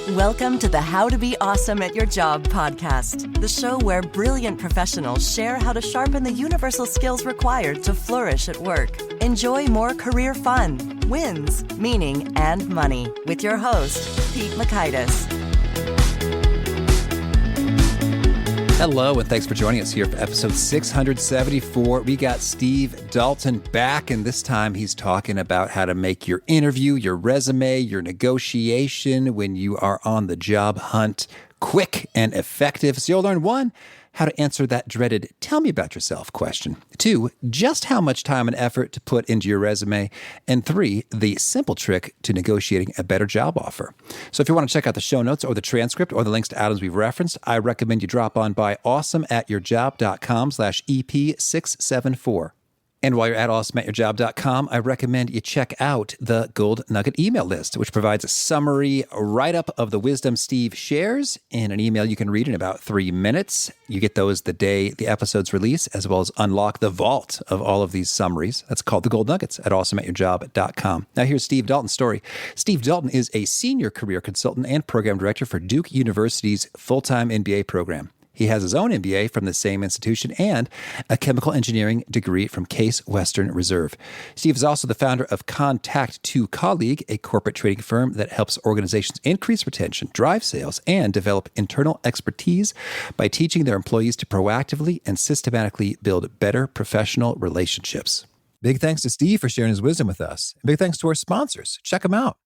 Welcome to the How to Be Awesome at Your Job podcast, the show where brilliant professionals share how to sharpen the universal skills required to flourish at work. Enjoy more career fun, wins, meaning, and money with your host, Pete Makaitis. Hello, and thanks for joining us here for episode 674. We got Steve Dalton back, and this time he's talking about how to make your interview, your resume, your negotiation when you are on the job hunt quick and effective. So you'll learn, 1, how to answer that dreaded "tell me about yourself" question. 2, just how much time and effort to put into your resume. And 3, the simple trick to negotiating a better job offer. So if you want to check out the show notes or the transcript or the links to items we've referenced, I recommend you drop on by awesomeatyourjob.com/EP674. And while you're at awesomeatyourjob.com, I recommend you check out the Gold Nugget email list, which provides a summary write-up of the wisdom Steve shares in an email you can read in about 3 minutes. You get those the day the episodes release, as well as unlock the vault of all of these summaries. That's called the Gold Nuggets at awesomeatyourjob.com. Now here's Steve Dalton's story. Steve Dalton is a senior career consultant and program director for Duke University's full-time MBA program. He has his own MBA from the same institution and a chemical engineering degree from Case Western Reserve. Steve is also the founder of Contact2Colleague, a corporate training firm that helps organizations increase retention, drive sales, and develop internal expertise by teaching their employees to proactively and systematically build better professional relationships. Big thanks to Steve for sharing his wisdom with us. And big thanks to our sponsors. Check them out.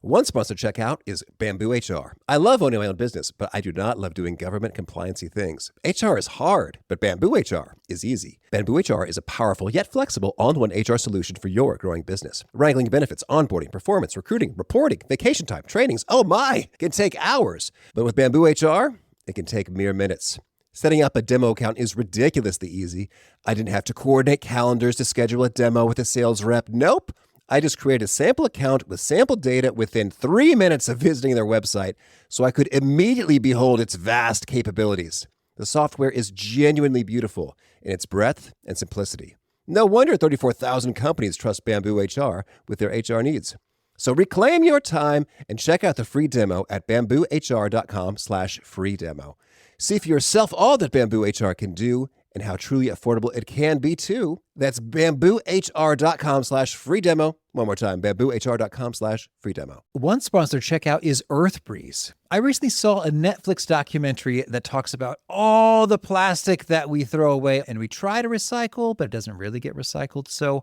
One sponsor to check out is Bamboo HR. I love owning my own business, but I do not love doing government compliancy things. HR is hard, but Bamboo HR is easy. Bamboo HR is a powerful yet flexible all-in-one HR solution for your growing business. Wrangling benefits, onboarding, performance, recruiting, reporting, vacation time, trainings, oh my, can take hours. But with Bamboo HR, it can take mere minutes. Setting up a demo account is ridiculously easy. I didn't have to coordinate calendars to schedule a demo with a sales rep. Nope. I just created a sample account with sample data within 3 minutes of visiting their website, so I could immediately behold its vast capabilities. The software is genuinely beautiful in its breadth and simplicity. No wonder 34,000 companies trust Bamboo HR with their HR needs. So reclaim your time and check out the free demo at bamboohr.com/free demo. See for yourself all that Bamboo HR can do and how truly affordable it can be too. That's bamboohr.com/free demo. One more time, bamboohr.com/free demo. One sponsor to check out is EarthBreeze. I recently saw a Netflix documentary that talks about all the plastic that we throw away and we try to recycle, but it doesn't really get recycled. So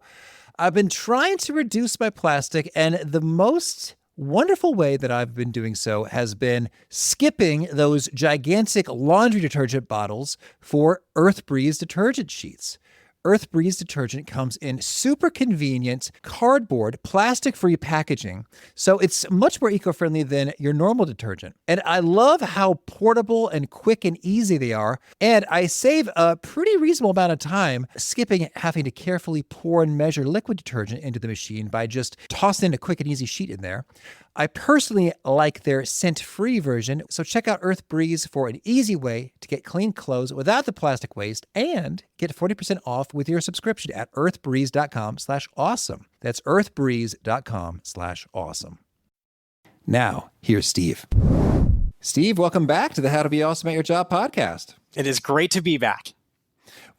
I've been trying to reduce my plastic, and the most wonderful way that I've been doing so has been skipping those gigantic laundry detergent bottles for EarthBreeze detergent sheets. EarthBreeze detergent comes in super convenient cardboard, plastic-free packaging, so it's much more eco-friendly than your normal detergent. And I love how portable and quick and easy they are, and I save a pretty reasonable amount of time skipping having to carefully pour and measure liquid detergent into the machine by just tossing a quick and easy sheet in there. I personally like their scent-free version, so check out EarthBreeze for an easy way to get clean clothes without the plastic waste and get 40% off with your subscription at earthbreeze.com/awesome. That's earthbreeze.com/awesome. Now, here's Steve. Steve, welcome back to the How to Be Awesome at Your Job podcast. It is great to be back.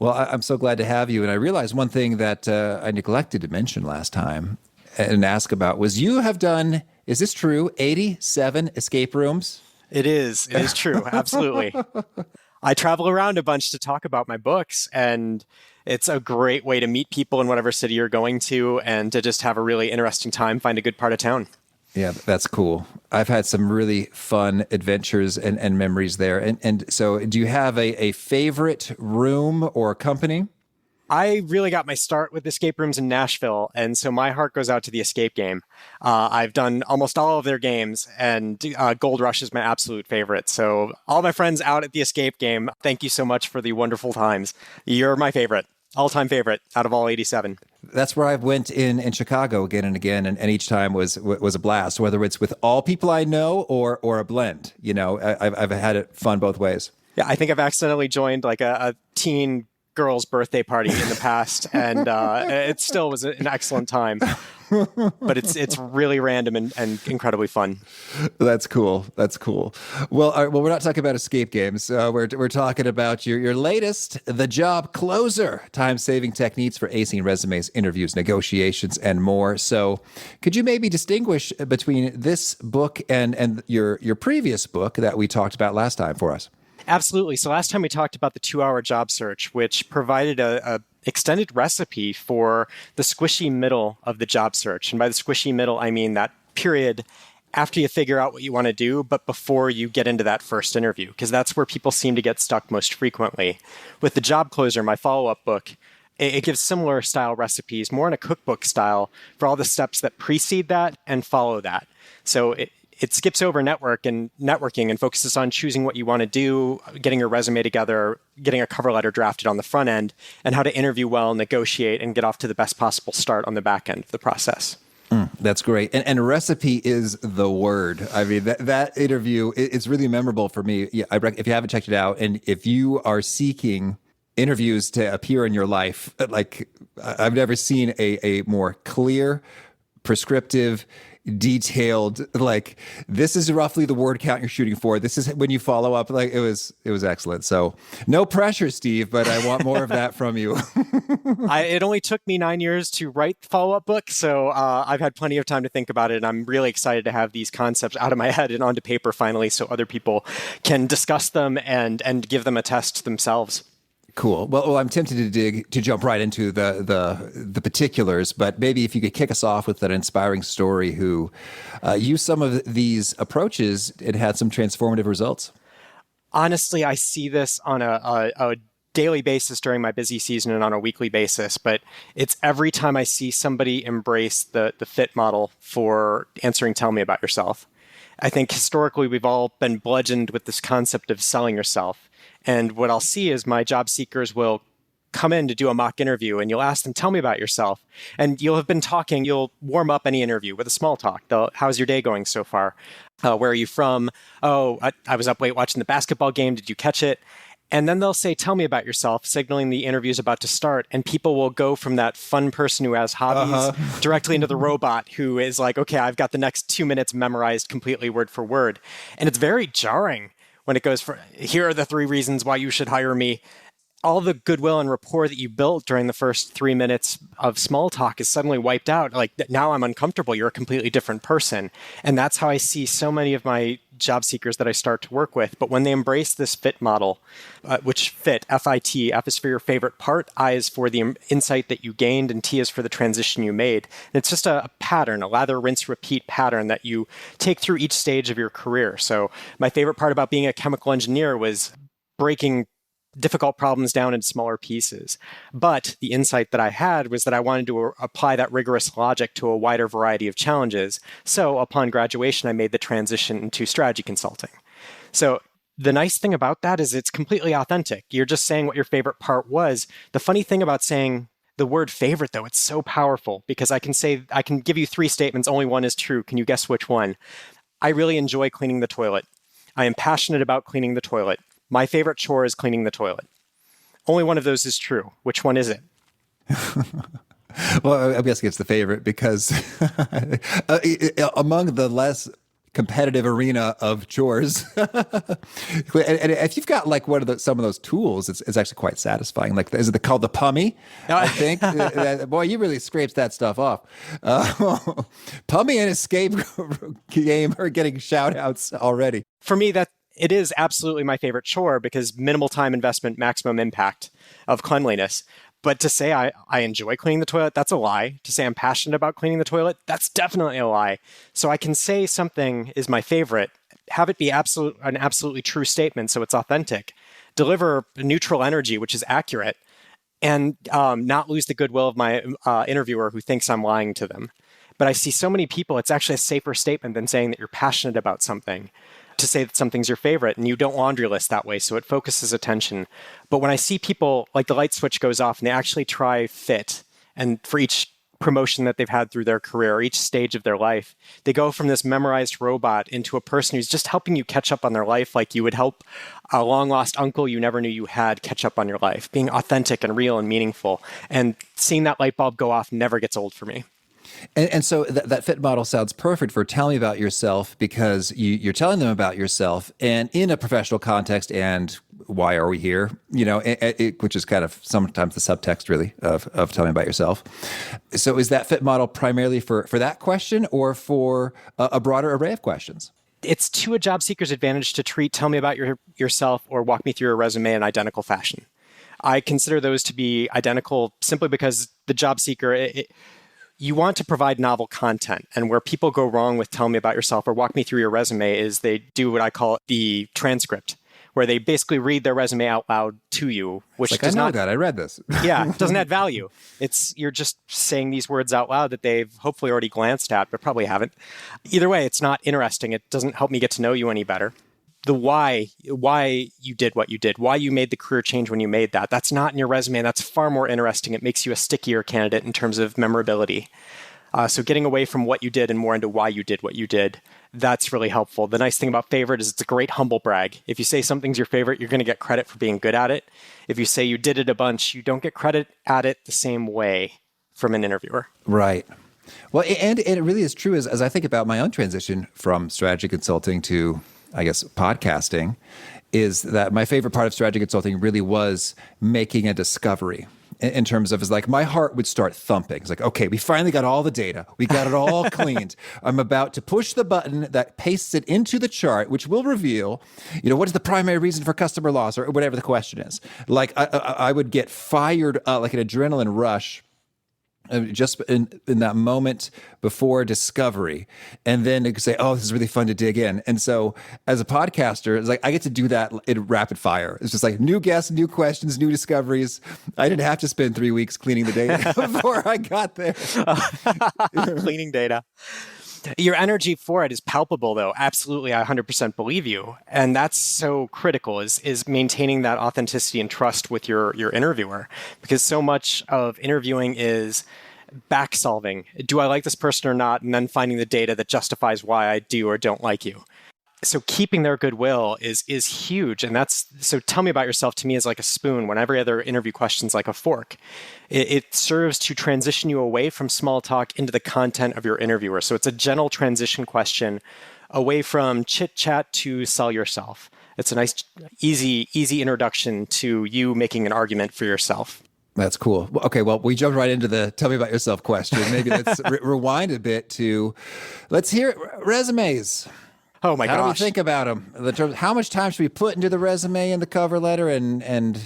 Well, I'm so glad to have you. And I realized one thing that I neglected to mention last time and ask about was you have done, is this true, 87 escape rooms? It is true. Absolutely. I travel around a bunch to talk about my books, and it's a great way to meet people in whatever city you're going to and to just have a really interesting time, find a good part of town. Yeah, that's cool. I've had some really fun adventures and memories there. And so do you have a favorite room or company? I really got my start with escape rooms in Nashville, and so my heart goes out to the Escape Game. I've done almost all of their games, and Gold Rush is my absolute favorite. So all my friends out at the Escape Game, thank you so much for the wonderful times. You're my favorite, all-time favorite out of all 87. That's where I went in Chicago again and again, and each time was a blast, whether it's with all people I know or a blend. You know, I've had it fun both ways. Yeah, I think I've accidentally joined like a teen girl's birthday party in the past, and it still was an excellent time. but it's really random and incredibly fun. That's cool. That's cool. Well, all right, well, we're not talking about escape games. We're talking about your latest, The Job Closer, time-saving techniques for acing resumes, interviews, negotiations, and more. So could you maybe distinguish between this book and your previous book that we talked about last time for us? Absolutely. So last time we talked about the 2-hour job search, which provided a extended recipe for the squishy middle of the job search. And by the squishy middle, I mean that period after you figure out what you want to do, but before you get into that first interview, because that's where people seem to get stuck most frequently. With The Job Closer, my follow-up book, it gives similar style recipes, more in a cookbook style, for all the steps that precede that and follow that. So it skips over networking and focuses on choosing what you want to do, getting your resume together, getting a cover letter drafted on the front end, and how to interview well, negotiate, and get off to the best possible start on the back end of the process. That's great. And recipe is the word. I mean, that interview, it's really memorable for me. Yeah, if you haven't checked it out, and if you are seeking interviews to appear in your life, like I've never seen a more clear, prescriptive, detailed, like, this is roughly the word count you're shooting for. This is when you follow up. Like, it was excellent. So no pressure, Steve, but I want more of that from you. It only took me 9 years to write the follow-up book, so I've had plenty of time to think about it, and I'm really excited to have these concepts out of my head and onto paper finally, so other people can discuss them and give them a test themselves. Cool. Well, I'm tempted to jump right into the particulars, but maybe if you could kick us off with an inspiring story who used some of these approaches and had some transformative results. Honestly, I see this on a daily basis during my busy season and on a weekly basis, but it's every time I see somebody embrace the FIT model for answering "Tell me about yourself." I think historically we've all been bludgeoned with this concept of selling yourself. And what I'll see is my job seekers will come in to do a mock interview and you'll ask them, "Tell me about yourself." And you'll have been talking, you'll warm up any interview with a small talk. "How's your day going so far? Where are you from? Oh, I was up late watching the basketball game. Did you catch it?" And then they'll say, "Tell me about yourself," signaling the interview is about to start. And people will go from that fun person who has hobbies directly into the robot who is like, "Okay, I've got the next 2 minutes memorized completely word for word." And it's very jarring when it goes for, "Here are the 3 reasons why you should hire me." All the goodwill and rapport that you built during the first 3 minutes of small talk is suddenly wiped out. Like, now I'm uncomfortable. You're a completely different person. And that's how I see so many of my job seekers that I start to work with. But when they embrace this FIT model, which FIT, F-I-T, F is for your favorite part, I is for the insight that you gained, and T is for the transition you made. And it's just a pattern, a lather, rinse, repeat pattern that you take through each stage of your career. So my favorite part about being a chemical engineer was breaking difficult problems down into smaller pieces. But the insight that I had was that I wanted to apply that rigorous logic to a wider variety of challenges. So upon graduation, I made the transition into strategy consulting. So the nice thing about that is it's completely authentic. You're just saying what your favorite part was. The funny thing about saying the word favorite, though, it's so powerful because I can give you 3 statements. Only one is true. Can you guess which one? I really enjoy cleaning the toilet. I am passionate about cleaning the toilet. My favorite chore is cleaning the toilet. Only one of those is true. Which one is it? Well, I'm guessing it's the favorite because among the less competitive arena of chores, and if you've got like some of those tools, it's actually quite satisfying. Like, is it called the Pummy? I think. Boy, you really scrapes that stuff off. Pummy and Escape game are getting shout outs already. For me, it is absolutely my favorite chore because minimal time investment, maximum impact of cleanliness. But to say I enjoy cleaning the toilet, that's a lie. To say I'm passionate about cleaning the toilet, that's definitely a lie. So I can say something is my favorite, have it be an absolutely true statement so it's authentic, deliver neutral energy, which is accurate, and not lose the goodwill of my interviewer who thinks I'm lying to them. But I see so many people, it's actually a safer statement than saying that you're passionate about something. To say that something's your favorite, and you don't laundry list that way, so it focuses attention. But when I see people, like the light switch goes off and they actually try FIT, and for each promotion that they've had through their career, or each stage of their life, they go from this memorized robot into a person who's just helping you catch up on their life like you would help a long-lost uncle you never knew you had catch up on your life, being authentic and real and meaningful. And seeing that light bulb go off never gets old for me. And so that fit model sounds perfect for tell me about yourself, because you're telling them about yourself and in a professional context and why are we here, which is kind of sometimes the subtext really of tell me about yourself. So is that fit model primarily for that question or for a broader array of questions? It's to a job seeker's advantage to treat tell me about yourself or walk me through your resume in identical fashion. I consider those to be identical simply because the job seeker, you want to provide novel content. And where people go wrong with tell me about yourself or walk me through your resume is they do what I call the transcript, where they basically read their resume out loud to you, which does not... I read this. Yeah, it doesn't add value. You're just saying these words out loud that they've hopefully already glanced at, but probably haven't. Either way, it's not interesting. It doesn't help me get to know you any better. The why you did what you did, why you made the career change when you made that. That's not in your resume. That's far more interesting. It makes you a stickier candidate in terms of memorability. So getting away from what you did and more into why you did what you did, that's really helpful. The nice thing about favorite is it's a great humble brag. If you say something's your favorite, you're going to get credit for being good at it. If you say you did it a bunch, you don't get credit at it the same way from an interviewer. Right. Well, and it really is true as I think about my own transition from strategy consulting to, I guess, podcasting, is that my favorite part of strategy consulting really was making a discovery in terms of, is like my heart would start thumping. It's like, okay, we finally got all the data. We got it all cleaned. I'm about to push the button that pastes it into the chart, which will reveal, what is the primary reason for customer loss or whatever the question is. Like I would get fired like an adrenaline rush just in that moment before discovery. And then it could say, oh, this is really fun to dig in. And so as a podcaster, it's like I get to do that in rapid fire. It's just like new guests, new questions, new discoveries. I didn't have to spend 3 weeks cleaning the data before I got there. Cleaning data. Your energy for it is palpable, though. Absolutely, I 100% believe you. And that's so critical, is maintaining that authenticity and trust with your interviewer. Because so much of interviewing is back solving. Do I like this person or not? And then finding the data that justifies why I do or don't like you. So keeping their goodwill is huge. And so tell me about yourself to me is like a spoon when every other interview question is like a fork. It serves to transition you away from small talk into the content of your interviewer. So it's a gentle transition question away from chit chat to sell yourself. It's a nice, easy introduction to you making an argument for yourself. That's cool. Okay, well, we jumped right into the tell me about yourself question. Maybe let's rewind a bit to, let's hear resumes. Oh my gosh. How do we think about them? How much time should we put into the resume and the cover letter? And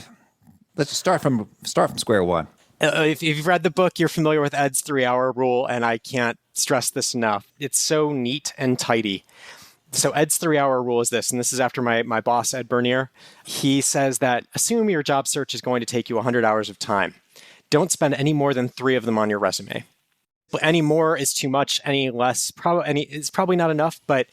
let's just start from square one. If you've read the book, you're familiar with Ed's 3-hour rule, and I can't stress this enough. It's so neat and tidy. So Ed's 3-hour rule is this, and this is after my boss, Ed Bernier. He says that assume your job search is going to take you 100 hours of time. Don't spend any more than 3 of them on your resume. Any more is too much, any less is probably not enough, but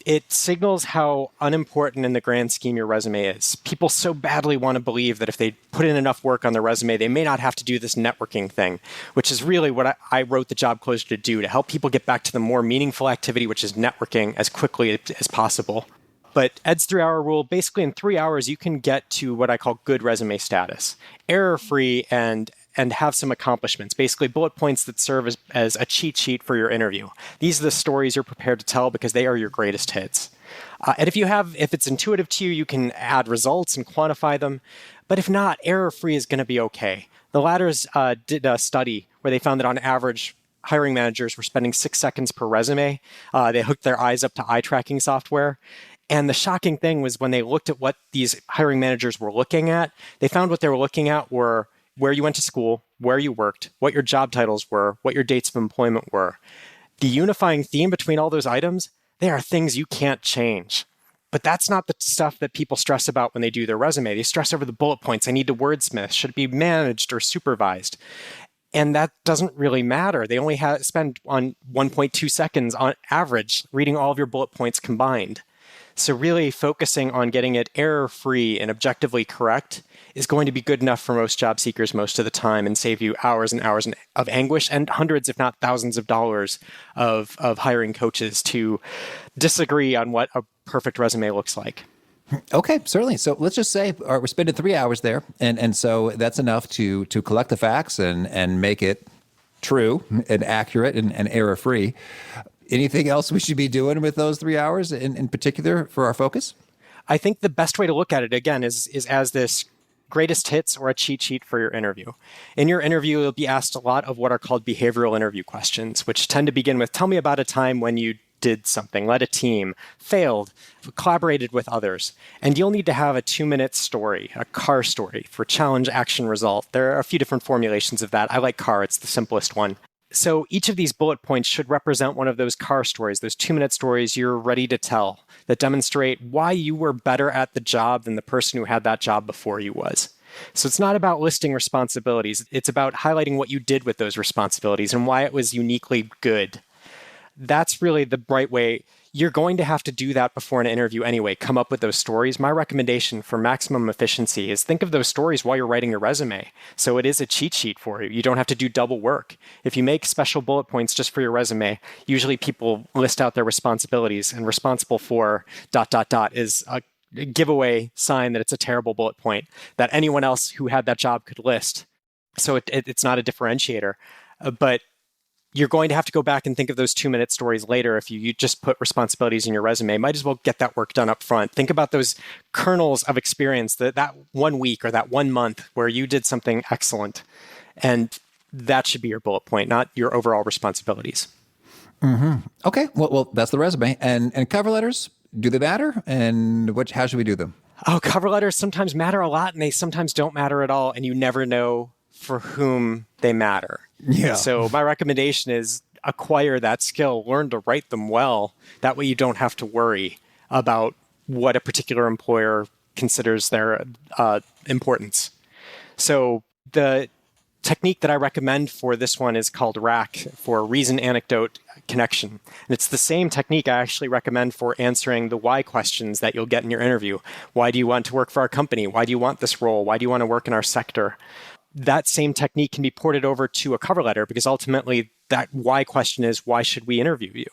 it signals how unimportant in the grand scheme your resume is. People so badly want to believe that if they put in enough work on their resume, they may not have to do this networking thing, which is really what I wrote the Job Closer to do, to help people get back to the more meaningful activity, which is networking, as quickly as possible. But Ed's 3-hour rule, basically in 3 hours, you can get to what I call good resume status, error-free and have some accomplishments, basically bullet points that serve as a cheat sheet for your interview. These are the stories you're prepared to tell because they are your greatest hits. And if it's intuitive to you, you can add results and quantify them. But if not, error-free is going to be okay. The Ladders did a study where they found that on average, hiring managers were spending 6 seconds per resume. They hooked their eyes up to eye tracking software. And the shocking thing was when they looked at what these hiring managers were looking at, they found what they were looking at were where you went to school, where you worked, what your job titles were, what your dates of employment were. The unifying theme between all those items, they are things you can't change. But that's not the stuff that people stress about when they do their resume. They stress over the bullet points. I need to wordsmith. Should it be managed or supervised? And that doesn't really matter. They only spend on 1.2 seconds on average reading all of your bullet points combined. So really focusing on getting it error-free and objectively correct is going to be good enough for most job seekers most of the time and save you hours and hours of anguish and hundreds, if not thousands of dollars of hiring coaches to disagree on what a perfect resume looks like. Okay, certainly. So let's just say we're spending 3 hours there. And so that's enough to collect the facts and make it true and accurate and error-free. Anything else we should be doing with those 3 hours in particular for our focus? I think the best way to look at it, again, is as this greatest hits or a cheat sheet for your interview. In your interview, you'll be asked a lot of what are called behavioral interview questions, which tend to begin with, tell me about a time when you did something, led a team, failed, collaborated with others. And you'll need to have a 2-minute story, a CAR story for challenge, action, result. There are a few different formulations of that. I like CAR, it's the simplest one. So each of these bullet points should represent one of those CAR stories, those 2-minute stories you're ready to tell that demonstrate why you were better at the job than the person who had that job before you was. So it's not about listing responsibilities. It's about highlighting what you did with those responsibilities and why it was uniquely good. That's really the right way. You're going to have to do that before an interview anyway, come up with those stories. My recommendation for maximum efficiency is think of those stories while you're writing your resume. So it is a cheat sheet for you. You don't have to do double work. If you make special bullet points just for your resume, usually people list out their responsibilities, and responsible for ... is a giveaway sign that it's a terrible bullet point that anyone else who had that job could list. So it's not a differentiator. But you're going to have to go back and think of those 2-minute stories later. If you just put responsibilities in your resume, might as well get that work done up front. Think about those kernels of experience, that 1 week or that 1 month where you did something excellent. And that should be your bullet point, not your overall responsibilities. Mm-hmm. Okay, well, that's the resume. And cover letters, do they matter? And how should we do them? Oh, cover letters sometimes matter a lot, and they sometimes don't matter at all, and you never know for whom they matter. Yeah. So my recommendation is acquire that skill, learn to write them well. That way you don't have to worry about what a particular employer considers their importance. So the technique that I recommend for this one is called RAC, for reason, anecdote, connection. And it's the same technique I actually recommend for answering the why questions that you'll get in your interview. Why do you want to work for our company? Why do you want this role? Why do you want to work in our sector? That same technique can be ported over to a cover letter, because ultimately that why question is, why should we interview you?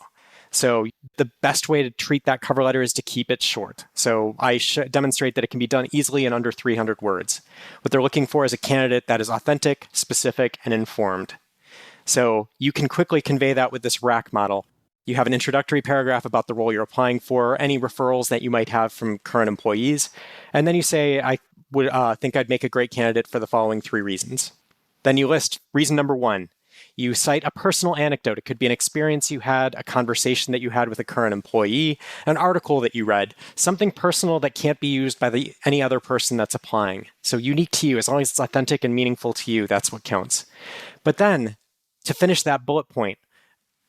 So the best way to treat that cover letter is to keep it short. So I demonstrate that it can be done easily in under 300 words. What they're looking for is a candidate that is authentic, specific, and informed. So you can quickly convey that with this RAC model. You have an introductory paragraph about the role you're applying for, any referrals that you might have from current employees. And then you say, I would think I'd make a great candidate for the following 3 reasons. Then you list reason number 1. You cite a personal anecdote. It could be an experience you had, a conversation that you had with a current employee, an article that you read, something personal that can't be used by any other person that's applying. So unique to you, as long as it's authentic and meaningful to you, that's what counts. But then, to finish that bullet point,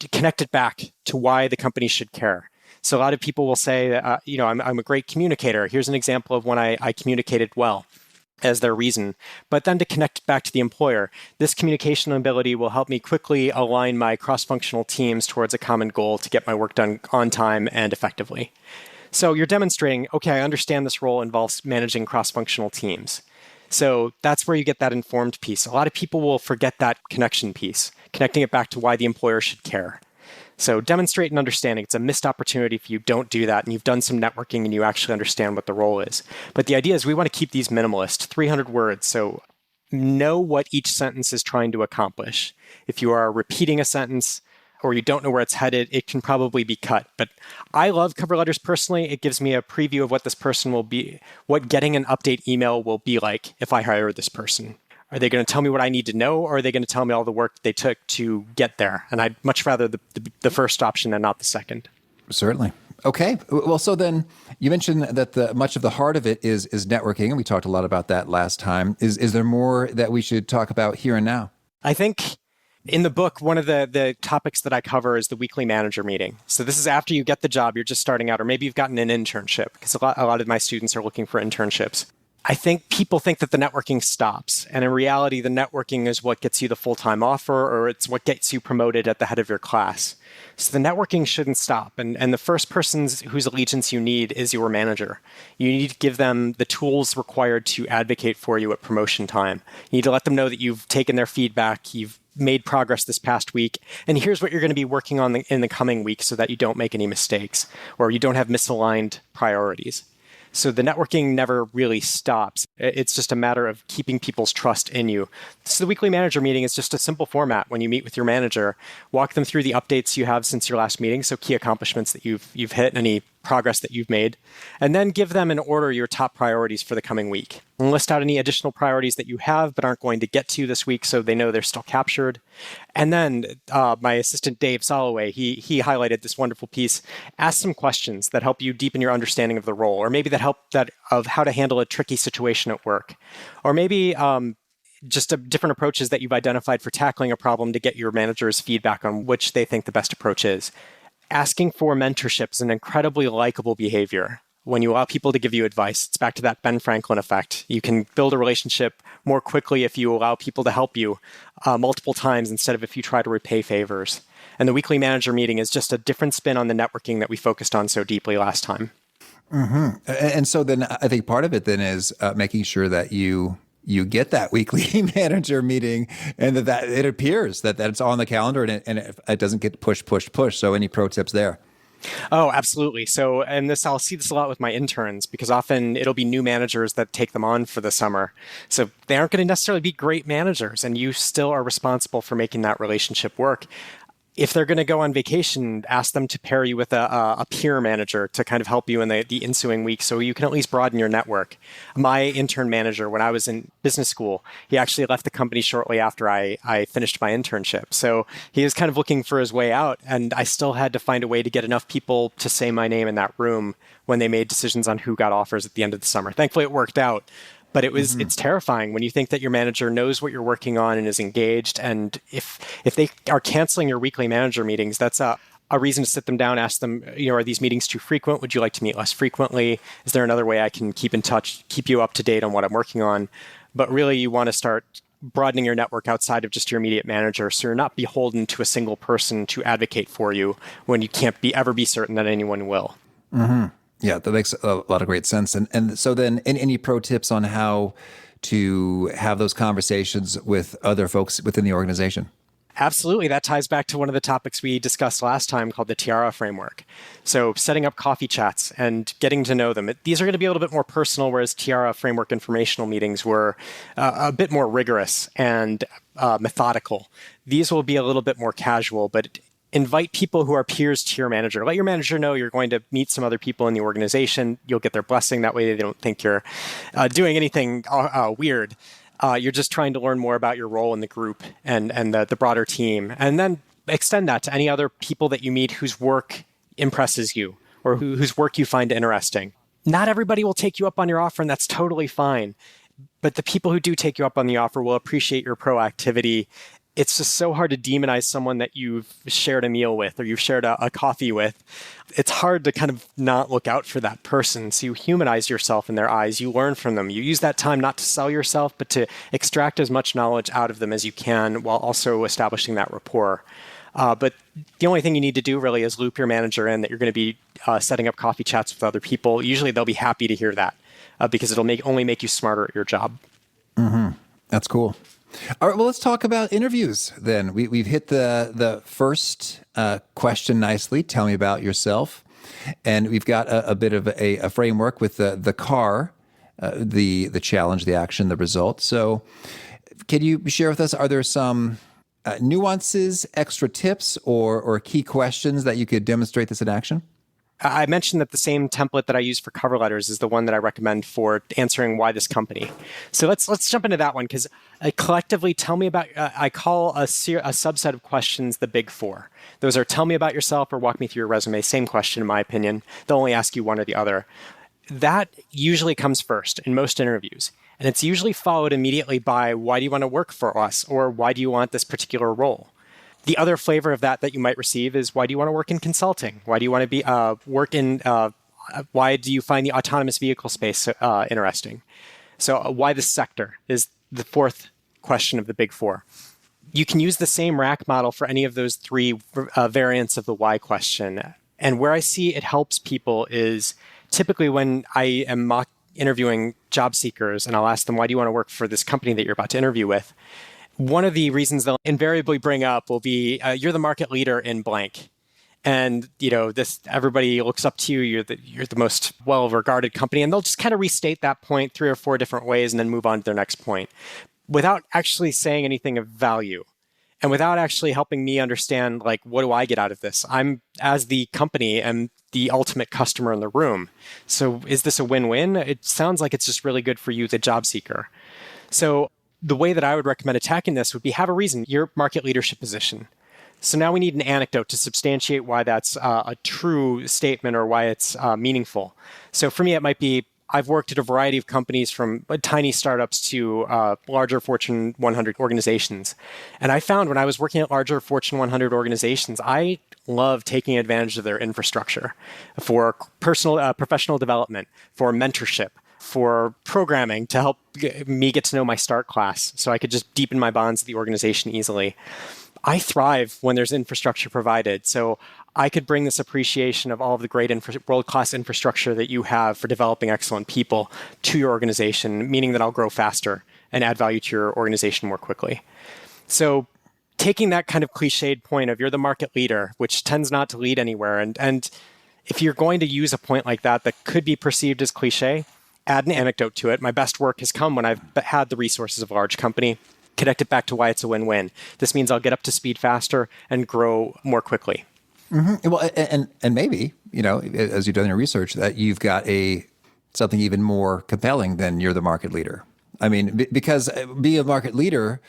to connect it back to why the company should care. So a lot of people will say, I'm a great communicator. Here's an example of when I communicated well, as their reason. But then to connect back to the employer, this communication ability will help me quickly align my cross-functional teams towards a common goal to get my work done on time and effectively. So you're demonstrating, okay, I understand this role involves managing cross-functional teams. So that's where you get that informed piece. A lot of people will forget that connection piece, connecting it back to why the employer should care. So demonstrate an understanding. It's a missed opportunity if you don't do that and you've done some networking and you actually understand what the role is. But the idea is we want to keep these minimalist, 300 words. So know what each sentence is trying to accomplish. If you are repeating a sentence or you don't know where it's headed, it can probably be cut. But I love cover letters personally. It gives me a preview of what this person will be, what getting an update email will be like if I hire this person. Are they going to tell me what I need to know, or are they going to tell me all the work they took to get there? And I'd much rather the first option than not the second. Certainly. Okay. Well, so then you mentioned that much of the heart of it is networking, and we talked a lot about that last time. Is there more that we should talk about here and now? I think in the book, one of the topics that I cover is the weekly manager meeting. So this is after you get the job, you're just starting out, or maybe you've gotten an internship, because a lot of my students are looking for internships. I think people think that the networking stops. And in reality, the networking is what gets you the full-time offer, or it's what gets you promoted at the head of your class. So the networking shouldn't stop. And the first person whose allegiance you need is your manager. You need to give them the tools required to advocate for you at promotion time. You need to let them know that you've taken their feedback, you've made progress this past week, and here's what you're going to be working on in the coming week so that you don't make any mistakes or you don't have misaligned priorities. So the networking never really stops. It's just a matter of keeping people's trust in you. So the weekly manager meeting is just a simple format. When you meet with your manager, walk them through the updates you have since your last meeting, so key accomplishments that you've hit, any progress that you've made, and then give them in order your top priorities for the coming week. And list out any additional priorities that you have but aren't going to get to this week so they know they're still captured. And then my assistant, Dave Soloway, he highlighted this wonderful piece. Ask some questions that help you deepen your understanding of the role, or maybe of how to handle a tricky situation at work, or maybe just different approaches that you've identified for tackling a problem to get your manager's feedback on which they think the best approach is. Asking for mentorship is an incredibly likable behavior. When you allow people to give you advice, it's back to that Ben Franklin effect. You can build a relationship more quickly if you allow people to help you multiple times instead of if you try to repay favors. And the weekly manager meeting is just a different spin on the networking that we focused on so deeply last time. Mm-hmm. And so then I think part of it then is making sure that you get that weekly manager meeting and that it appears that it's on the calendar and it doesn't get push. So any pro tips there? Oh, absolutely. So, and I'll see this a lot with my interns because often it'll be new managers that take them on for the summer. So they aren't going to necessarily be great managers, and you still are responsible for making that relationship work. If they're going to go on vacation, ask them to pair you with a peer manager to kind of help you in the ensuing week so you can at least broaden your network. My intern manager, when I was in business school, he actually left the company shortly after I finished my internship. So he was kind of looking for his way out, and I still had to find a way to get enough people to say my name in that room when they made decisions on who got offers at the end of the summer. Thankfully, it worked out. But it's terrifying when you think that your manager knows what you're working on and is engaged. And if they are canceling your weekly manager meetings, that's a reason to sit them down, ask them, are these meetings too frequent? Would you like to meet less frequently? Is there another way I can keep in touch, keep you up to date on what I'm working on? But really, you want to start broadening your network outside of just your immediate manager, so you're not beholden to a single person to advocate for you when you can't ever be certain that anyone will. Mm-hmm. Yeah, that makes a lot of great sense. And so then any pro tips on how to have those conversations with other folks within the organization? Absolutely. That ties back to one of the topics we discussed last time called the Tiara framework. So setting up coffee chats and getting to know them. These are going to be a little bit more personal, whereas Tiara framework informational meetings were a bit more rigorous and methodical. These will be a little bit more casual, but invite people who are peers to your manager. Let your manager know you're going to meet some other people in the organization. You'll get their blessing. That way they don't think you're doing anything weird. You're just trying to learn more about your role in the group and the broader team. And then extend that to any other people that you meet whose work impresses you or whose work you find interesting. Not everybody will take you up on your offer, and that's totally fine. But the people who do take you up on the offer will appreciate your proactivity. It's just so hard to demonize someone that you've shared a meal with or you've shared a coffee with. It's hard to kind of not look out for that person. So you humanize yourself in their eyes. You learn from them. You use that time not to sell yourself, but to extract as much knowledge out of them as you can while also establishing that rapport. But the only thing you need to do really is loop your manager in that you're going to be setting up coffee chats with other people. Usually they'll be happy to hear that because it'll only make you smarter at your job. Mm-hmm. That's cool. All right, well, let's talk about interviews then. We've hit the first question nicely. Tell me about yourself. And we've got a bit of a framework with the CAR, the challenge, the action, the result. So can you share with us, are there some nuances, extra tips, or key questions that you could demonstrate this in action? I mentioned that the same template that I use for cover letters is the one that I recommend for answering why this company. So let's jump into that one because collectively, tell me about. I call a subset of questions the big four. Those are tell me about yourself or walk me through your resume. Same question, in my opinion. They'll only ask you one or the other. That usually comes first in most interviews, and it's usually followed immediately by why do you want to work for us or why do you want this particular role. The other flavor of that you might receive is why do you want to work in consulting? Why do you want to be why do you find the autonomous vehicle space interesting? So why this sector is the fourth question of the big four. You can use the same rack model for any of those three variants of the why question. And where I see it helps people is typically when I am mock interviewing job seekers and I'll ask them, why do you want to work for this company that you're about to interview with? One of the reasons they'll invariably bring up will be, you're the market leader in blank. And, this, everybody looks up to you. You're the most well-regarded company. And they'll just kind of restate that point 3 or 4 different ways and then move on to their next point without actually saying anything of value. And without actually helping me understand, like, what do I get out of this? I'm, as the company, am the ultimate customer in the room. So is this a win-win? It sounds like it's just really good for you, the job seeker. So the way that I would recommend attacking this would be have a reason, your market leadership position. So now we need an anecdote to substantiate why that's a true statement or why it's meaningful. So for me, it might be, I've worked at a variety of companies from tiny startups to larger Fortune 100 organizations. And I found when I was working at larger Fortune 100 organizations, I love taking advantage of their infrastructure for professional development, for mentorship, for programming to help me get to know my start class so I could just deepen my bonds with the organization easily. I thrive when there's infrastructure provided. So I could bring this appreciation of all of the great world-class infrastructure that you have for developing excellent people to your organization, meaning that I'll grow faster and add value to your organization more quickly. So taking that kind of cliched point of you're the market leader, which tends not to lead anywhere. And if you're going to use a point like that could be perceived as cliche, add an anecdote to it. My best work has come when I've had the resources of a large company. Connect it back to why it's a win-win. This means I'll get up to speed faster and grow more quickly. Mm-hmm. Well, and maybe, as you've done your research, that you've got something even more compelling than you're the market leader. I mean, because being a market leader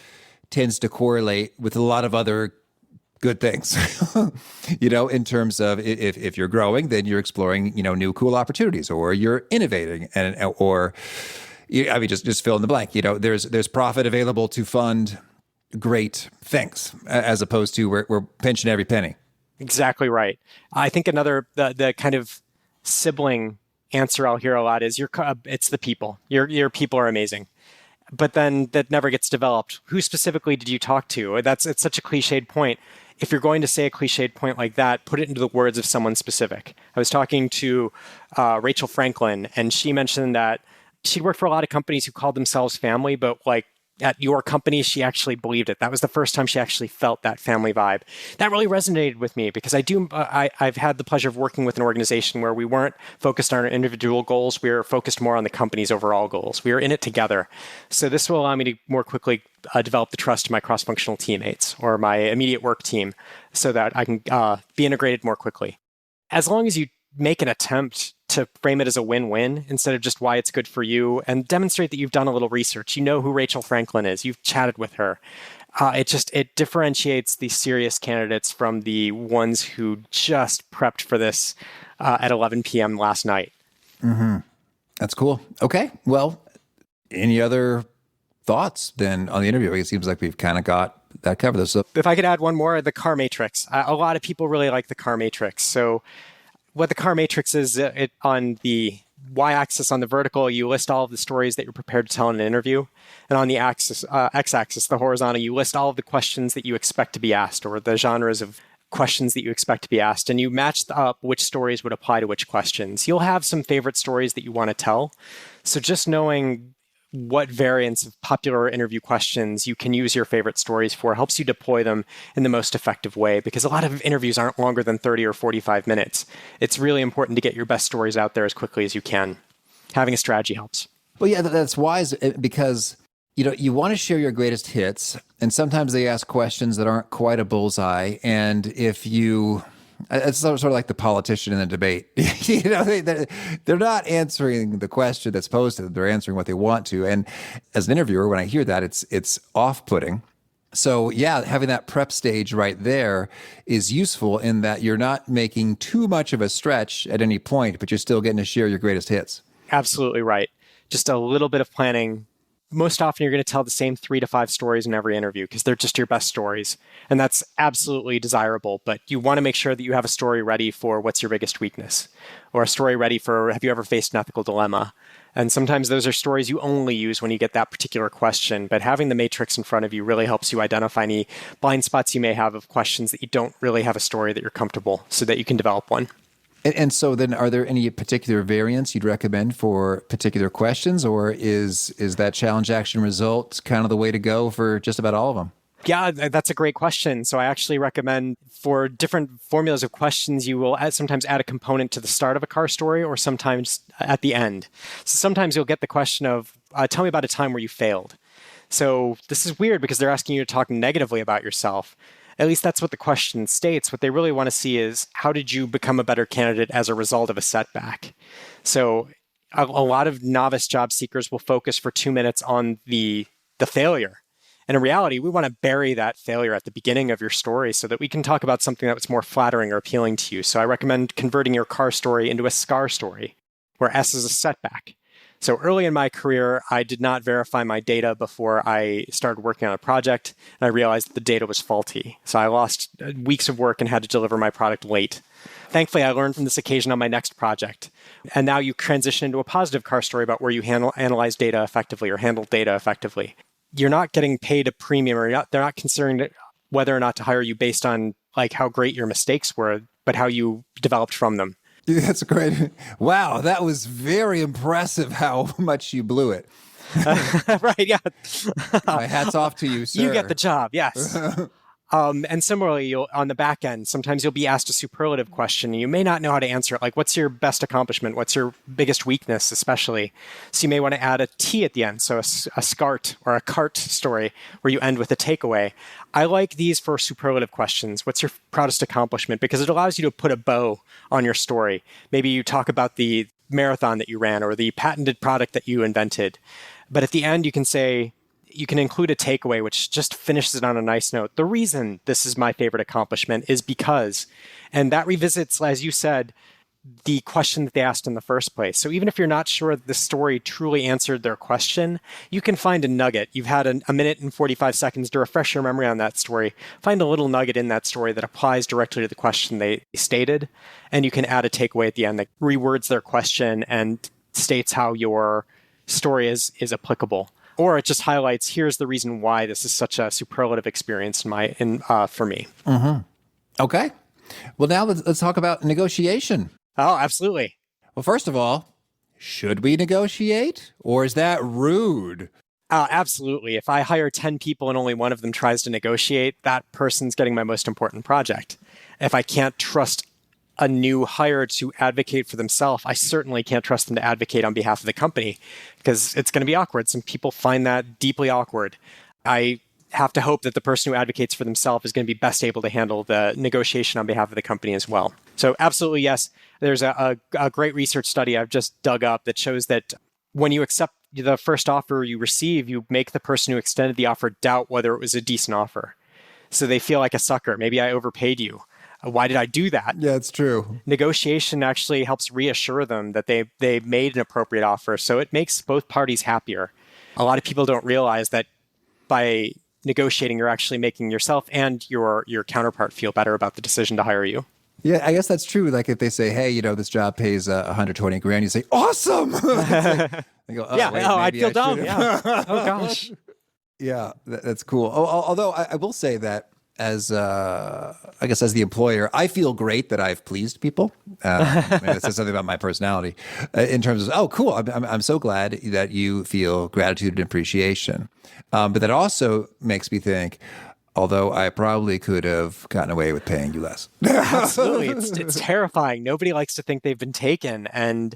tends to correlate with a lot of other good things, in terms of if you're growing, then you're exploring, new cool opportunities, or you're innovating, or just fill in the blank. There's profit available to fund great things, as opposed to we're pinching every penny. Exactly right. I think the kind of sibling answer I'll hear a lot is it's the people. Your people are amazing. But then that never gets developed. Who specifically did you talk to? It's such a cliched point. If you're going to say a cliched point like that, put it into the words of someone specific. I was talking to Rachel Franklin, and she mentioned that she'd worked for a lot of companies who called themselves family, but like at your company, she actually believed it. That was the first time she actually felt that family vibe. That really resonated with me because I've had the pleasure of working with an organization where we weren't focused on our individual goals. We were focused more on the company's overall goals. We were in it together. So this will allow me to more quickly develop the trust of my cross-functional teammates or my immediate work team so that I can be integrated more quickly. As long as you make an attempt to frame it as a win-win instead of just why it's good for you and demonstrate that you've done a little research. You know who Rachel Franklin is. You've chatted with her. It differentiates the serious candidates from the ones who just prepped for this at 11 p.m. last night. Mm-hmm. That's cool. Okay. Well, any other thoughts then on the interview? It seems like we've kind of got that covered. So if I could add one more, the car matrix. A lot of people really like the car matrix. So what the car matrix is, on the y-axis, on the vertical, you list all of the stories that you're prepared to tell in an interview. And on the x-axis, the horizontal, you list all of the questions that you expect to be asked or the genres of questions that you expect to be asked. And you match up which stories would apply to which questions. You'll have some favorite stories that you want to tell. So just knowing what variants of popular interview questions you can use your favorite stories for helps you deploy them in the most effective way, because a lot of interviews aren't longer than 30 or 45 minutes. It's really important to get your best stories out there as quickly as you can. Having a strategy helps. Well, yeah, that's wise because, you want to share your greatest hits, and sometimes they ask questions that aren't quite a bullseye. And if you... It's sort of like the politician in the debate. They're not answering the question that's posed to them. They're answering what they want to. And as an interviewer, when I hear that, it's off-putting. So yeah, having that prep stage right there is useful in that you're not making too much of a stretch at any point, but you're still getting to share your greatest hits. Absolutely right. Just a little bit of planning. Most often you're going to tell the same 3 to 5 stories in every interview because they're just your best stories. And that's absolutely desirable. But you want to make sure that you have a story ready for what's your biggest weakness, or a story ready for, have you ever faced an ethical dilemma? And sometimes those are stories you only use when you get that particular question. But having the matrix in front of you really helps you identify any blind spots you may have of questions that you don't really have a story that you're comfortable so that you can develop one. And so then are there any particular variants you'd recommend for particular questions, or is that challenge, action, result kind of the way to go for just about all of them? Yeah, that's a great question. So I actually recommend for different formulas of questions, you will sometimes add a component to the start of a car story or sometimes at the end. So sometimes you'll get the question of, tell me about a time where you failed. So this is weird because they're asking you to talk negatively about yourself. At least that's what the question states. What they really want to see is, how did you become a better candidate as a result of a setback? So a lot of novice job seekers will focus for 2 minutes on the failure. And in reality, we want to bury that failure at the beginning of your story so that we can talk about something that's more flattering or appealing to you. So I recommend converting your car story into a SCAR story, where S is a setback. So early in my career, I did not verify my data before I started working on a project, and I realized that the data was faulty. So I lost weeks of work and had to deliver my product late. Thankfully, I learned from this occasion on my next project. And now you transition into a positive car story about where you analyze data effectively or handle data effectively. You're not getting paid a premium, or they're not considering whether or not to hire you based on like how great your mistakes were, but how you developed from them. That's great. Wow, that was very impressive how much you blew it. Right, yeah. My hat's off to you, sir. You get the job, yes. And similarly, on the back end, sometimes you'll be asked a superlative question and you may not know how to answer it. Like, what's your best accomplishment? What's your biggest weakness, especially? So you may want to add a T at the end. So a SCART or a CART story where you end with a takeaway. I like these for superlative questions. What's your proudest accomplishment? Because it allows you to put a bow on your story. Maybe you talk about the marathon that you ran or the patented product that you invented. But at the end, you can say, you can include a takeaway, which just finishes it on a nice note. The reason this is my favorite accomplishment is because, and that revisits, as you said, the question that they asked in the first place. So even if you're not sure the story truly answered their question, you can find a nugget. You've had a minute and 45 seconds to refresh your memory on that story. Find a little nugget in that story that applies directly to the question they stated, and you can add a takeaway at the end that rewords their question and states how your story is applicable. Or it just highlights, here's the reason why this is such a superlative experience for me. Mm-hmm. Okay. Well, now let's talk about negotiation. Oh, absolutely. Well, first of all, should we negotiate? Or is that rude? Absolutely. If I hire 10 people and only one of them tries to negotiate, that person's getting my most important project. If I can't trust a new hire to advocate for themselves, I certainly can't trust them to advocate on behalf of the company because it's going to be awkward. Some people find that deeply awkward. I have to hope that the person who advocates for themselves is going to be best able to handle the negotiation on behalf of the company as well. So absolutely, yes. There's a great research study I've just dug up that shows that when you accept the first offer you receive, you make the person who extended the offer doubt whether it was a decent offer. So they feel like a sucker. Maybe I overpaid you. Why did I do that? Yeah, it's true. Negotiation actually helps reassure them that they made an appropriate offer. So it makes both parties happier. A lot of people don't realize that by negotiating, you're actually making yourself and your counterpart feel better about the decision to hire you. Yeah, I guess that's true. Like if they say, hey, this job pays 120 grand, you say, awesome. They go, yeah, wait, I'd feel dumb. Should've. Yeah. Oh, gosh. Yeah, that's cool. Although I will say that as the employer, I feel great that I've pleased people. It says something about my personality in terms of, oh, cool. I'm so glad that you feel gratitude and appreciation. But that also makes me think, although I probably could have gotten away with paying you less. Absolutely. It's terrifying. Nobody likes to think they've been taken. And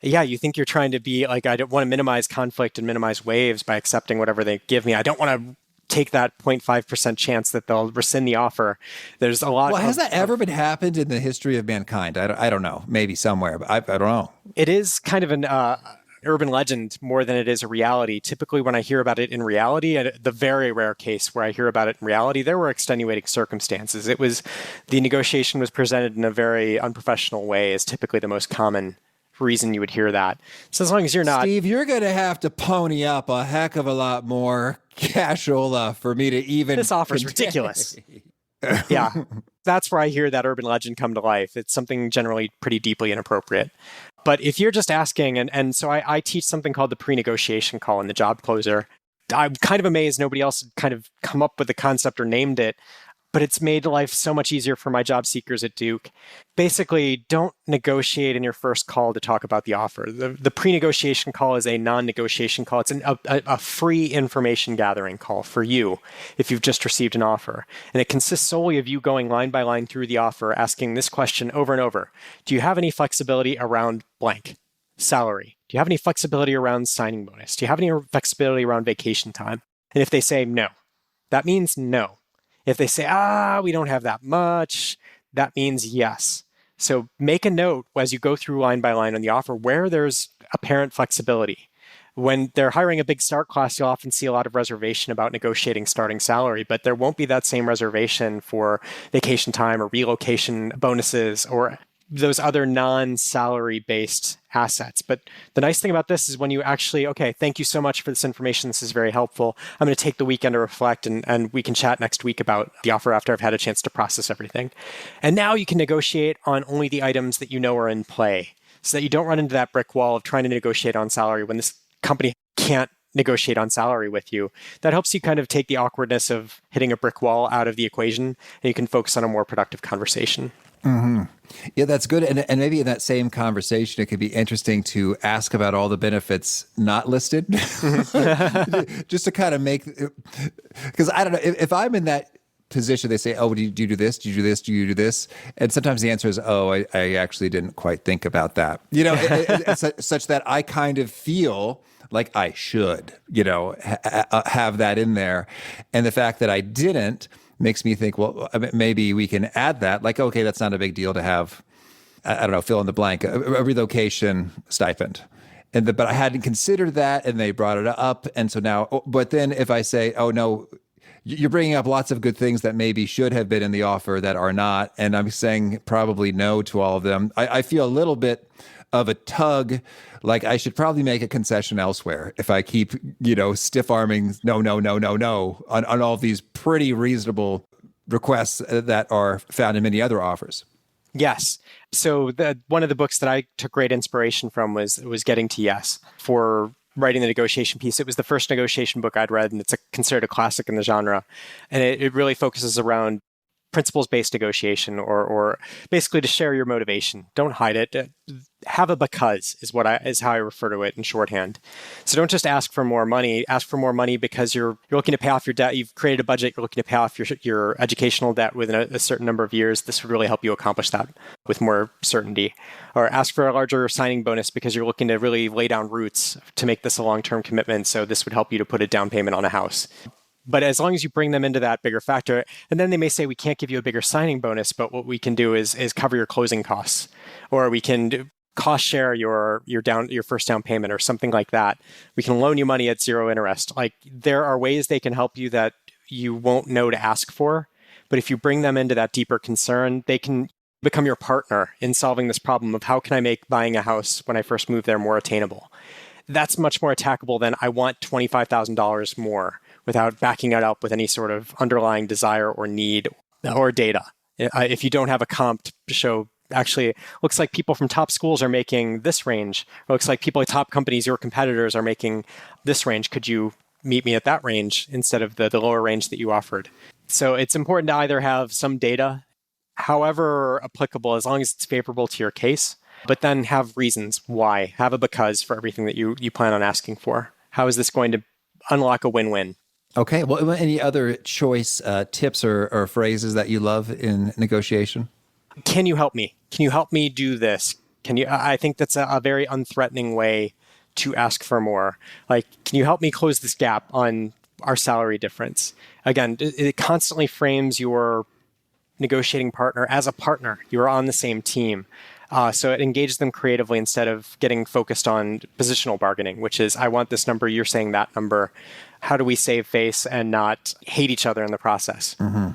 yeah, you think you're trying to be like, I don't want to minimize conflict and minimize waves by accepting whatever they give me. I don't want to take that 0.5% chance that they'll rescind the offer. There's a lot. Well, has that ever been happened in the history of mankind? I don't know. Maybe somewhere, but I don't know. It is kind of an urban legend more than it is a reality. Typically, when I hear about it in reality, the very rare case where I hear about it in reality, there were extenuating circumstances. The negotiation was presented in a very unprofessional way is typically the most common reason you would hear that. So as long as you're not... Steve, you're going to have to pony up a heck of a lot more cashola for me to even... This offer is ridiculous. Yeah. That's where I hear that urban legend come to life. It's something generally pretty deeply inappropriate. But if you're just asking, and so I teach something called the pre-negotiation call in the job closer. I'm kind of amazed nobody else had kind of come up with the concept or named it. but it's made life so much easier for my job seekers at Duke. Basically, don't negotiate in your first call to talk about the offer. The pre-negotiation call is a non-negotiation call. It's a free information gathering call for you if you've just received an offer. And it consists solely of you going line by line through the offer, asking this question over and over. Do you have any flexibility around blank? Salary. Do you have any flexibility around signing bonus? Do you have any flexibility around vacation time? And if they say no, that means no. If they say, we don't have that much, that means yes. So make a note as you go through line by line on the offer where there's apparent flexibility. When they're hiring a big start class, you'll often see a lot of reservation about negotiating starting salary, but there won't be that same reservation for vacation time or relocation bonuses or those other non-salary based assets. But the nice thing about this is when you actually, okay, thank you so much for this information. This is very helpful. I'm going to take the weekend to reflect and we can chat next week about the offer after I've had a chance to process everything. And now you can negotiate on only the items that you know are in play so that you don't run into that brick wall of trying to negotiate on salary when this company can't negotiate on salary with you. That helps you kind of take the awkwardness of hitting a brick wall out of the equation and you can focus on a more productive conversation. Mm-hmm. Yeah, that's good. And maybe in that same conversation, it could be interesting to ask about all the benefits not listed, just to kind of make, because I don't know, if I'm in that position, they say, do you do this? Do you do this? Do you do this? And sometimes the answer is, I actually didn't quite think about that. It's such that I kind of feel like I should, have that in there. And the fact that I didn't makes me think, well, maybe we can add that. Like, okay, that's not a big deal to have, I don't know, fill in the blank, a relocation stipend. But I hadn't considered that, and they brought it up. And so now, but then if I say, oh, no, you're bringing up lots of good things that maybe should have been in the offer that are not, and I'm saying probably no to all of them, I feel a little bit of a tug, like I should probably make a concession elsewhere if I keep, stiff arming no on all these pretty reasonable requests that are found in many other offers. Yes. So one of the books that I took great inspiration from was Getting to Yes for writing the negotiation piece. It was the first negotiation book I'd read, and it's considered a classic in the genre. And it really focuses around principles-based negotiation, or basically to share your motivation. Don't hide it. Have a because is how I refer to it in shorthand. So don't just ask for more money. Ask for more money because you're looking to pay off your debt. You've created a budget. You're looking to pay off your educational debt within a certain number of years. This would really help you accomplish that with more certainty. Or ask for a larger signing bonus because you're looking to really lay down roots to make this a long-term commitment. So this would help you to put a down payment on a house. But as long as you bring them into that bigger factor, and then they may say, we can't give you a bigger signing bonus, but what we can do is cover your closing costs, or we can cost share your first down payment or something like that. We can loan you money at zero interest. Like, there are ways they can help you that you won't know to ask for. But if you bring them into that deeper concern, they can become your partner in solving this problem of how can I make buying a house when I first move there more attainable. That's much more attackable than I want $25,000 more, without backing it up with any sort of underlying desire or need or data. If you don't have a comp to show, actually, looks like people from top schools are making this range, or looks like people at top companies, your competitors, are making this range. Could you meet me at that range instead of the lower range that you offered? So it's important to either have some data, however applicable, as long as it's favorable to your case, but then have reasons why. Have a because for everything that you plan on asking for. How is this going to unlock a win-win? Okay. Well, any other choice tips or phrases that you love in negotiation? Can you help me? Can you help me do this? I think that's a very unthreatening way to ask for more. Like, can you help me close this gap on our salary difference? Again, it constantly frames your negotiating partner as a partner. You're on the same team. So it engages them creatively instead of getting focused on positional bargaining, which is, I want this number, you're saying that number. How do we save face and not hate each other in the process? Mm-hmm.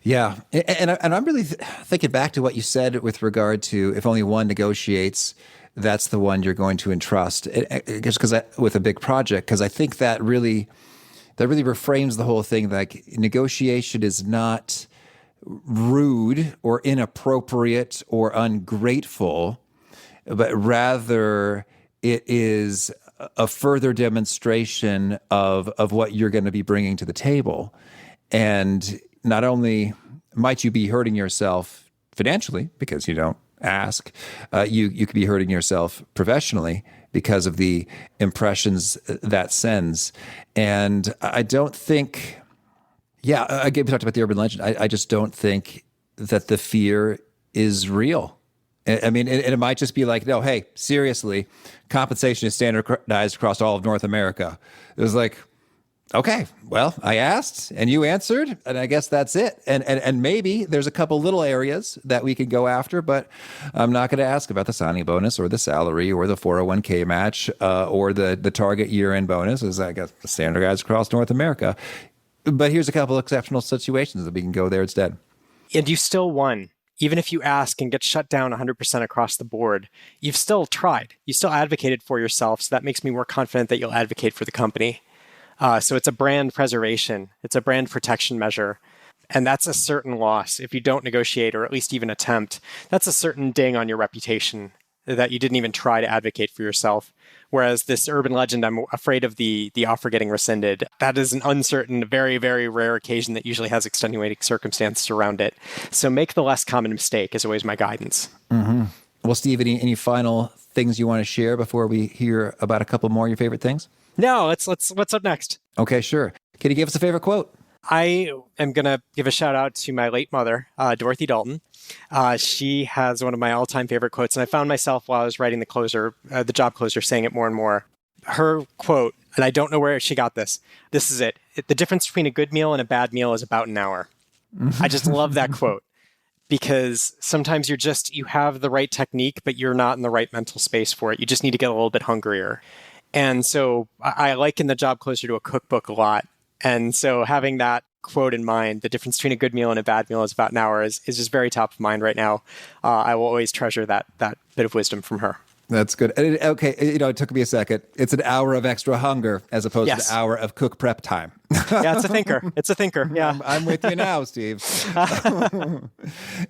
Yeah. And I'm really thinking back to what you said with regard to if only one negotiates, that's the one you're going to entrust. Just because with a big project, because I think that really reframes the whole thing. Like, negotiation is not rude or inappropriate or ungrateful, but rather it is a further demonstration of what you're going to be bringing to the table. And not only might you be hurting yourself financially because you don't ask, you could be hurting yourself professionally because of the impressions that sends. And I don't think, again, we talked about the urban legend. I just don't think that the fear is real. I mean, it might just be like, no, hey, seriously, compensation is standardized across all of North America. It was like, okay, well, I asked and you answered, and I guess that's it. And maybe there's a couple little areas that we could go after, but I'm not going to ask about the signing bonus or the salary or the 401k match or the target year-end bonus, as I guess standardized across North America. But here's a couple exceptional situations that we can go there instead. And you still won. Even if you ask and get shut down 100% across the board, you've still tried. You still advocated for yourself, so that makes me more confident that you'll advocate for the company. So it's a brand preservation. It's a brand protection measure. And that's a certain loss. If you don't negotiate or at least even attempt, that's a certain ding on your reputation that you didn't even try to advocate for yourself. Whereas this urban legend, I'm afraid of the offer getting rescinded. That is an uncertain, very, very rare occasion that usually has extenuating circumstances around it. So make the less common mistake is always my guidance. Mm-hmm. Well, Steve, any final things you want to share before we hear about a couple more of your favorite things? No, what's up next? Okay, sure. Can you give us a favorite quote? I am going to give a shout out to my late mother, Dorothy Dalton. She has one of my all-time favorite quotes, and I found myself while I was writing the job closer, saying it more and more. Her quote, and I don't know where she got this. This is it. The difference between a good meal and a bad meal is about an hour. I just love that quote because sometimes you have the right technique, but you're not in the right mental space for it. You just need to get a little bit hungrier. And so I liken the job closer to a cookbook a lot. And so having that quote in mind, the difference between a good meal and a bad meal is about an hour, is just very top of mind right now. I will always treasure that bit of wisdom from her. That's good. Okay, it took me a second. It's an hour of extra hunger as opposed to an hour of cook prep time. Yeah, it's a thinker. It's a thinker. Yeah, I'm with you now, Steve.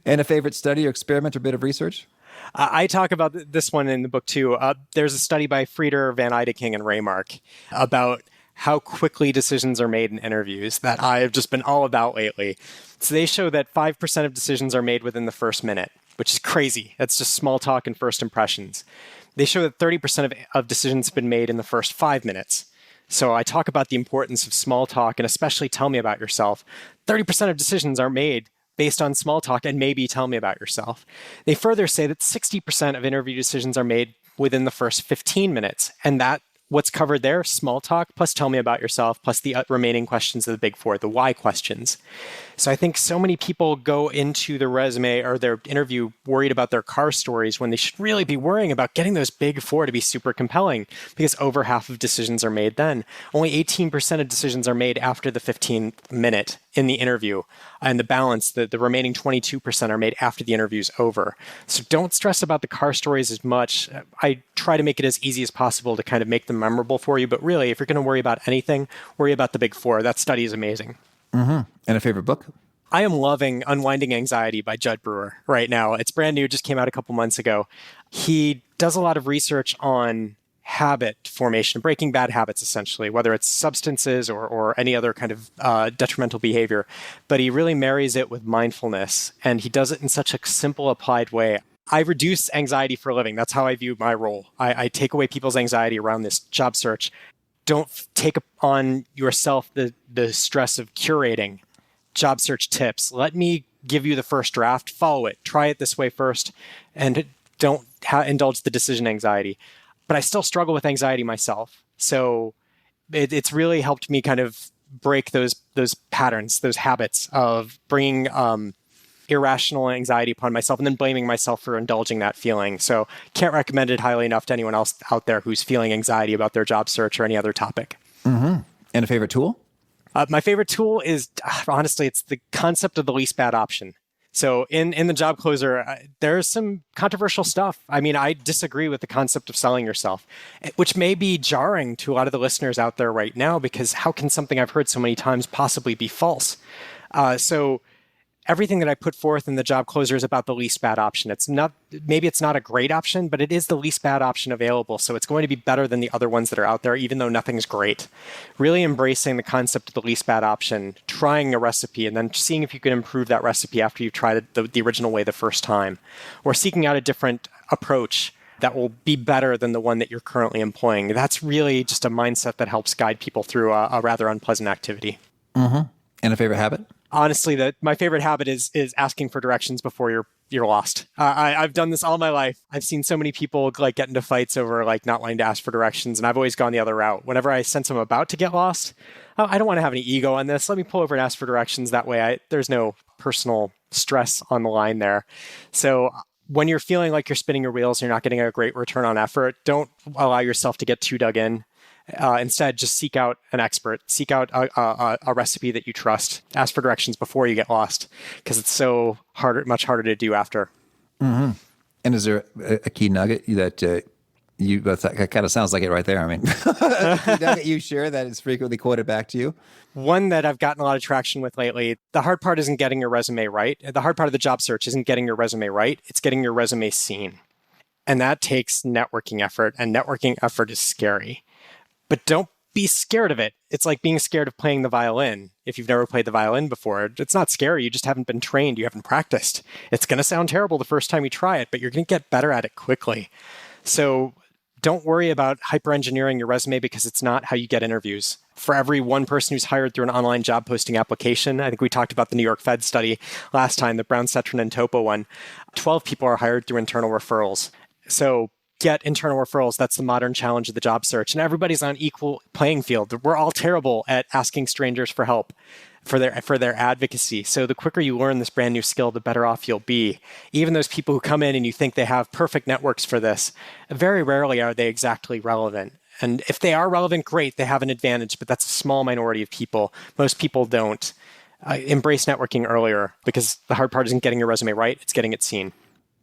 And a favorite study or experiment or bit of research? I talk about this one in the book too. There's a study by Frieder, Van Eideking, and Raymark about how quickly decisions are made in interviews that I've just been all about lately. So they show that 5% of decisions are made within the first minute, which is crazy. That's just small talk and first impressions. They show that 30% of decisions have been made in the first 5 minutes. So I talk about the importance of small talk and especially tell me about yourself. 30% of decisions are made based on small talk and maybe tell me about yourself. They further say that 60% of interview decisions are made within the first 15 minutes. And that what's covered there, small talk, plus tell me about yourself, plus the remaining questions of the big four, the why questions. So I think so many people go into their resume or their interview worried about their car stories when they should really be worrying about getting those big four to be super compelling, because over half of decisions are made then. Only 18% of decisions are made after the 15th minute in the interview. And the balance, the remaining 22% are made after the interview's over. So don't stress about the car stories as much. I try to make it as easy as possible to kind of make them memorable for you. But really, if you're going to worry about anything, worry about the big four. That study is amazing. Mm-hmm. And a favorite book? I am loving Unwinding Anxiety by Judd Brewer right now. It's brand new, just came out a couple months ago. He does a lot of research on habit formation, breaking bad habits, essentially, whether it's substances or any other kind of detrimental behavior. But he really marries it with mindfulness, and he does it in such a simple, applied way. I reduce anxiety for a living. That's how I view my role. I take away people's anxiety around this job search. Don't take on yourself the stress of curating job search tips. Let me give you the first draft, follow it, try it this way first, and don't indulge the decision anxiety. But I still struggle with anxiety myself. So it's really helped me kind of break those patterns, those habits of bringing irrational anxiety upon myself and then blaming myself for indulging that feeling. So can't recommend it highly enough to anyone else out there who's feeling anxiety about their job search or any other topic. Mm-hmm. And a favorite tool? My favorite tool is, honestly, it's the concept of the least bad option. So in the job closer, there's some controversial stuff. I mean, I disagree with the concept of selling yourself, which may be jarring to a lot of the listeners out there right now, because how can something I've heard so many times possibly be false? So everything that I put forth in the job closer is about the least bad option. Maybe it's not a great option, but it is the least bad option available. So it's going to be better than the other ones that are out there, even though nothing's great. Really embracing the concept of the least bad option, trying a recipe, and then seeing if you can improve that recipe after you've tried it the original way the first time, or seeking out a different approach that will be better than the one that you're currently employing. That's really just a mindset that helps guide people through a rather unpleasant activity. Mm-hmm. And a favorite habit? Honestly, my favorite habit is asking for directions before you're lost. I've done this all my life. I've seen so many people like get into fights over like not wanting to ask for directions, and I've always gone the other route. Whenever I sense I'm about to get lost, I don't want to have any ego on this. Let me pull over and ask for directions. That way, there's no personal stress on the line there. So when you're feeling like you're spinning your wheels and you're not getting a great return on effort, don't allow yourself to get too dug in. Instead, just seek out an expert, seek out a recipe that you trust, ask for directions before you get lost, because it's so much harder to do after. Mm-hmm. And is there a key nugget that that kind of sounds like it right there? I mean, a key nugget you share that is frequently quoted back to you? One that I've gotten a lot of traction with lately, the hard part isn't getting your resume right. The hard part of the job search isn't getting your resume right. It's getting your resume seen. And that takes networking effort, and networking effort is scary. But don't be scared of it. It's like being scared of playing the violin. If you've never played the violin before, it's not scary. You just haven't been trained. You haven't practiced. It's going to sound terrible the first time you try it, but you're going to get better at it quickly. So don't worry about hyper-engineering your resume, because it's not how you get interviews. For every one person who's hired through an online job posting application, I think we talked about the New York Fed study last time, the Brown, Cetron, and Topo one, 12 people are hired through internal referrals. So get internal referrals. That's the modern challenge of the job search. And everybody's on equal playing field. We're all terrible at asking strangers for help, for their advocacy. So the quicker you learn this brand new skill, the better off you'll be. Even those people who come in and you think they have perfect networks for this, very rarely are they exactly relevant. And if they are relevant, great, they have an advantage, but that's a small minority of people. Most people don't. Embrace networking earlier, because the hard part isn't getting your resume right, it's getting it seen.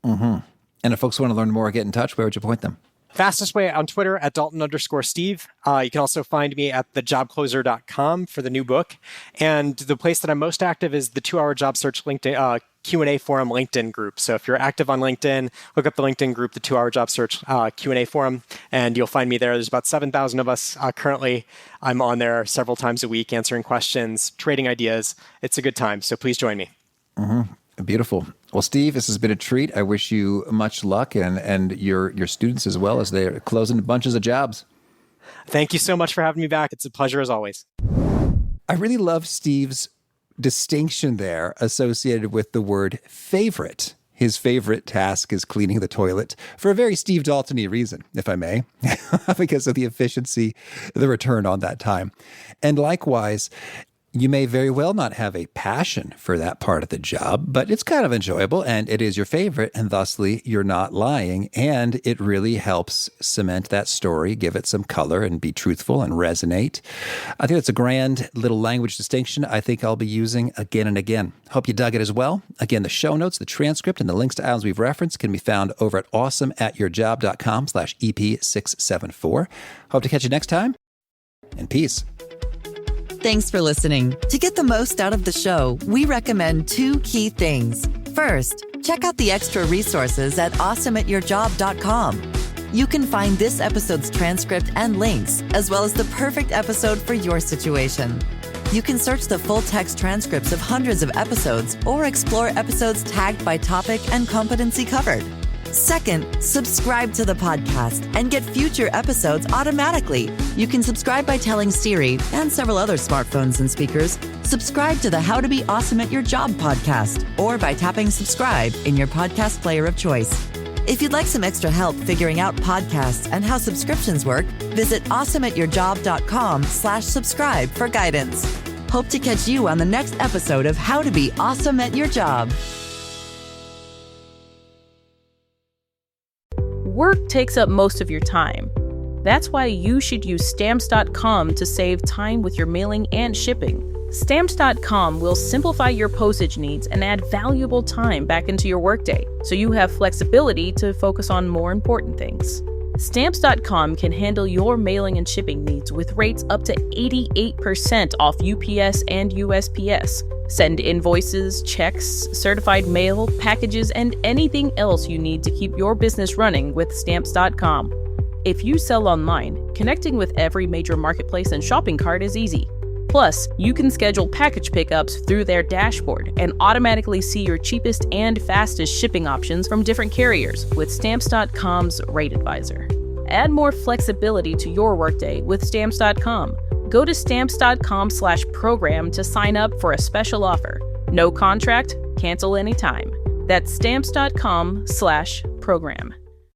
Mm-hmm. And if folks want to learn more or get in touch, where would you point them? Fastest way on Twitter at Dalton_Steve. You can also find me at thejobcloser.com for the new book. And the place that I'm most active is the 2-Hour Job Search LinkedIn Q&A Forum LinkedIn group. So if you're active on LinkedIn, look up the LinkedIn group, the 2-Hour Job Search Q&A Forum, and you'll find me there. There's about 7,000 of us currently. I'm on there several times a week answering questions, trading ideas. It's a good time, so please join me. Mm-hmm. Beautiful. Well, Steve, this has been a treat. I wish you much luck and your students as well, as they're closing bunches of jobs. Thank you so much for having me back. It's a pleasure as always. I really love Steve's distinction there associated with the word favorite. His favorite task is cleaning the toilet for a very Steve Dalton-y reason, if I may, because of the efficiency, the return on that time. And likewise, you may very well not have a passion for that part of the job, but it's kind of enjoyable and it is your favorite, and thusly you're not lying, and it really helps cement that story, give it some color and be truthful and resonate. I think that's a grand little language distinction I think I'll be using again and again. Hope you dug it as well. Again, the show notes, the transcript, and the links to items we've referenced can be found over at awesomeatyourjob.com/EP674. Hope to catch you next time, and peace. Thanks for listening. To get the most out of the show, we recommend 2 key things. First, check out the extra resources at awesomeatyourjob.com. You can find this episode's transcript and links, as well as the perfect episode for your situation. You can search the full text transcripts of hundreds of episodes or explore episodes tagged by topic and competency covered. Second, subscribe to the podcast and get future episodes automatically. You can subscribe by telling Siri and several other smartphones and speakers, subscribe to the How to Be Awesome at Your Job podcast, or by tapping subscribe in your podcast player of choice. If you'd like some extra help figuring out podcasts and how subscriptions work, visit awesomeatyourjob.com/subscribe for guidance. Hope to catch you on the next episode of How to Be Awesome at Your Job. Work takes up most of your time. That's why you should use Stamps.com to save time with your mailing and shipping. Stamps.com will simplify your postage needs and add valuable time back into your workday, so you have flexibility to focus on more important things. Stamps.com can handle your mailing and shipping needs with rates up to 88% off UPS and USPS. Send invoices, checks, certified mail, packages, and anything else you need to keep your business running with Stamps.com. If you sell online, connecting with every major marketplace and shopping cart is easy. Plus, you can schedule package pickups through their dashboard and automatically see your cheapest and fastest shipping options from different carriers with Stamps.com's Rate Advisor. Add more flexibility to your workday with Stamps.com. Go to Stamps.com/program to sign up for a special offer. No contract, cancel anytime. That's Stamps.com/program.